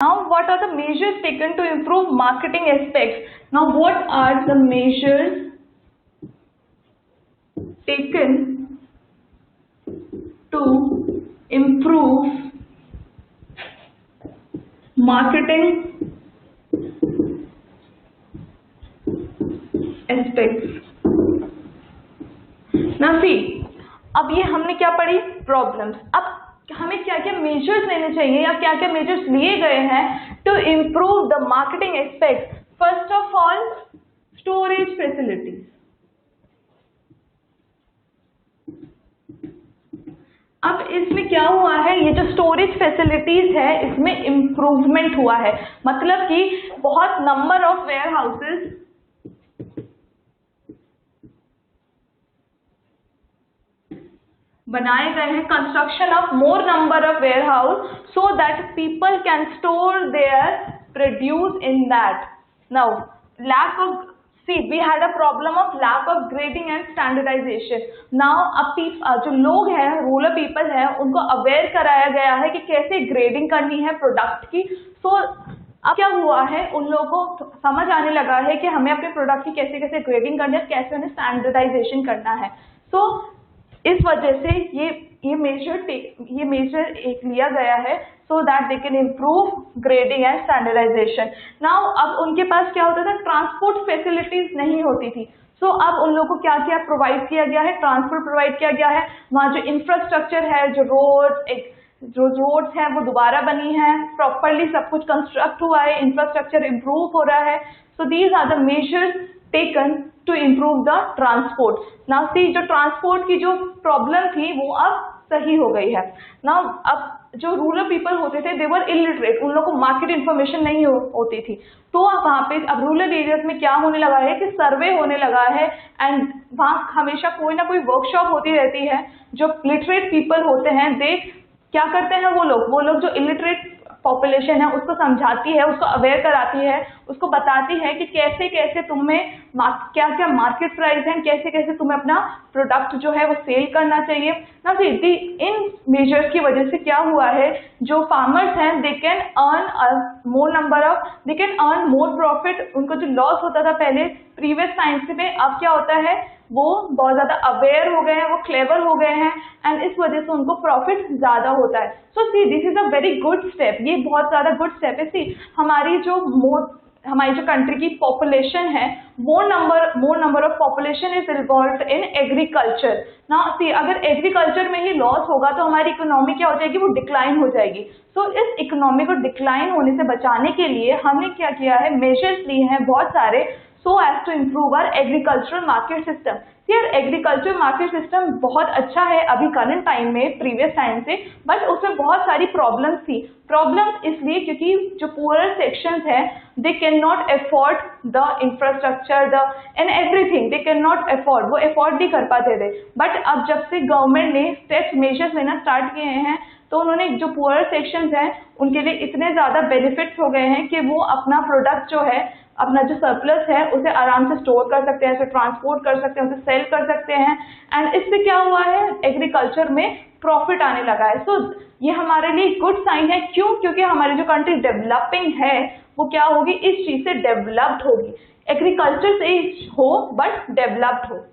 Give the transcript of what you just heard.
Now, what are the measures taken to improve marketing aspects? Now, what are the measures taken to improve marketing aspects? Now, see, अब ये हमने क्या पढ़ी? Problems. अब हमें क्या क्या मेजर्स लेने चाहिए या क्या क्या मेजर्स लिए गए हैं to improve the marketing aspect? First of all, storage facilities. अब इसमें क्या हुआ है, ये जो स्टोरेज फैसिलिटीज है इसमें इम्प्रूवमेंट हुआ है. मतलब कि बहुत नंबर ऑफ वेयर हाउसेज बनाए गए हैं. Construction of more number of warehouse so that people can store their produce in that. Now lack of, see we had a problem of lack of grading and standardisation. Now अब जो लोग हैं, rural people हैं, उनको aware कराया गया है कि कैसे ग्रेडिंग करनी है प्रोडक्ट की. सो अब क्या हुआ है, उन लोगों को समझ आने लगा है कि हमें अपने प्रोडक्ट की कैसे कैसे ग्रेडिंग करनी है, कैसे उन्हें स्टैंडर्डाइजेशन करना है. सो इस वजह से ये मेजर एक लिया गया है so that they can improve grading and standardisation. Now अब उनके पास क्या होता था, ट्रांसपोर्ट फैसिलिटीज नहीं होती थी. सो अब उन लोगों को क्या क्या प्रोवाइड किया गया है, ट्रांसपोर्ट प्रोवाइड किया गया है. वहाँ जो इंफ्रास्ट्रक्चर है, जो रोड्स हैं वो दोबारा बनी है, प्रॉपरली सब कुछ कंस्ट्रक्ट हुआ है, इंफ्रास्ट्रक्चर इम्प्रूव हो रहा है. So these are the measures taken to improve the transport. Now see, जो ट्रांसपोर्ट की जो प्रॉब्लम थी वो अब सही हो गई है. नाउ अब जो रूरल पीपल होते थे, दे वर इलिटरेट, उन लोगों को मार्केट इन्फॉर्मेशन नहीं होती थी. तो अब वहाँ पे अब रूरल एरियाज में क्या होने लगा है कि सर्वे होने लगा है एंड वहाँ हमेशा कोई ना कोई वर्कशॉप होती रहती है. जो लिटरेट पीपल होते हैं, दे क्या करते हैं, वो लोग जो इलिटरेट पॉपुलेशन है उसको समझाती है, उसको अवेयर कराती है, उसको बताती है कि कैसे कैसे तुम्हें क्या क्या मार्केट प्राइस है, कैसे कैसे तुम्हें अपना प्रोडक्ट जो है वो सेल करना चाहिए. ना सी, इन मेजर्स की वजह से क्या हुआ है, जो फार्मर्स हैं they can earn more profit. उनको जो लॉस होता था पहले प्रीवियस टाइम्स में, अब क्या होता है, वो बहुत ज़्यादा अवेयर हो गए हैं, वो क्लेवर हो गए हैं एंड इस वजह से उनको प्रॉफिट ज़्यादा होता है. So see, this is a very good step. ये बहुत ज़्यादा गुड स्टेप है. सी, हमारी जो कंट्री की पॉपुलेशन है, मोर number of population is involve in agriculture. ना सी, अगर एग्रीकल्चर में ही लॉस होगा तो हमारी इकोनॉमी क्या हो जाएगी, वो डिक्लाइन हो जाएगी. सो इस इकोनॉमी को डिक्लाइन होने से बचाने के लिए हमने क्या किया है, मेजर्स लिए हैं बहुत सारे, so as to improve our agricultural market system. यार एग्रीकल्चर मार्केट सिस्टम बहुत अच्छा है अभी करंट टाइम में, प्रीवियस टाइम से, बट उसमें बहुत सारी प्रॉब्लम्स थी. प्रॉब्लम्स इसलिए क्योंकि जो पुअर सेक्शंस हैं, they can not afford the infrastructure and everything, they can not afford, वो अफोर्ड नहीं कर पाते थे. बट अब जब से गवर्नमेंट ने स्टेप्स मेजर्स लेना स्टार्ट किए हैं, तो उन्होंने जो पुअर सेक्शंस हैं उनके लिए इतने ज़्यादा बेनिफिट्स हो गए हैं कि वो अपना प्रोडक्ट जो है, अपना जो सरप्लस है उसे आराम से स्टोर कर सकते हैं, उसे ट्रांसपोर्ट कर सकते हैं, उसे सेल कर सकते हैं एंड इससे क्या हुआ है, एग्रीकल्चर में प्रॉफिट आने लगा है. सो ये हमारे लिए गुड साइन है. क्यों? क्योंकि हमारी जो कंट्री डेवलपिंग है वो क्या होगी, इस चीज़ से डेवलप्ड होगी. एग्रीकल्चर से हो बट डेवलप्ड हो.